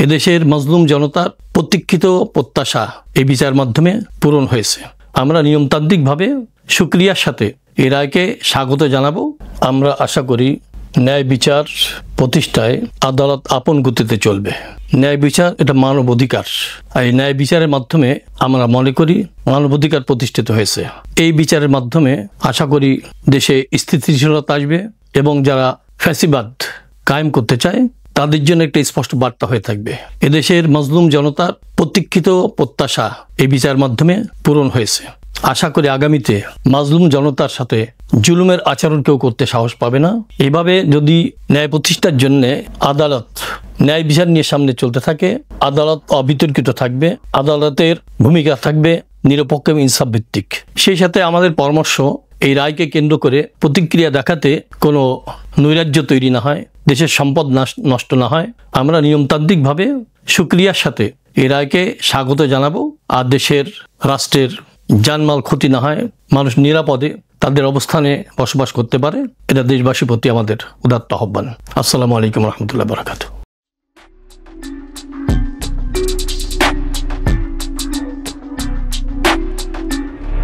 এদেশের মজলুম জনতার প্রতীক্ষিত প্রত্যাশা এই বিচার মাধ্যমে পূরণ হয়েছে। আমরা নিয়মতান্ত্রিকভাবে সুক্রিয়ার সাথে এই রায়কে স্বাগত জানাবো। আমরা আশা করি ন্যায় বিচার প্রতিষ্ঠায় আদালত আপন গতিতে চলবে। ন্যায় বিচার এটা মানব অধিকার, আর এই ন্যায় বিচারের মাধ্যমে আমরা মনে করি মানবাধিকার প্রতিষ্ঠিত হয়েছে। এই বিচারের মাধ্যমে আশা করি দেশে স্থিতিশীলতা আসবে এবং যারা ফ্যাসিবাদ কায়েম করতে চায় তাদের জন্য একটা স্পষ্ট বার্তা হয়ে থাকবে। এদেশের মজলুম জনতার প্রতীক্ষিত প্রত্যাশা এই বিচার মাধ্যমে পূরণ হয়েছে। আশা করি আগামীতে মাজলুম জনতার সাথে জুলুমের আচরণ কেউ করতে সাহস পাবে না। এভাবে যদি ন্যায় প্রতিষ্ঠার জন্য আদালত ন্যায় বিচার নিয়ে সামনে চলতে থাকে, আদালত অবিতর্কিত থাকবে, আদালতের ভূমিকা থাকবে নিরপেক্ষ এবং ইনসাফ ভিত্তিক। সেই সাথে আমাদের পরামর্শ এই রায়কে কেন্দ্র করে প্রতিক্রিয়া দেখাতে কোনো নৈরাজ্য তৈরি না হয়, দেশের সম্পদ নষ্ট না হয়। আমরা নিয়মতান্ত্রিকভাবে সুক্রিয়ার সাথে এই রায়কে স্বাগত জানাবো, আর দেশের রাষ্ট্রের জানমাল ক্ষতি না হয়, মানুষ নিরাপদে তাদের অবস্থানে বসবাস করতে পারে। এটা দেশবাসীর প্রতি আমাদের উদাত্ত আহ্বান। আসসালামু আলাইকুম রহমতুল্লাহ বারাকাতুহু।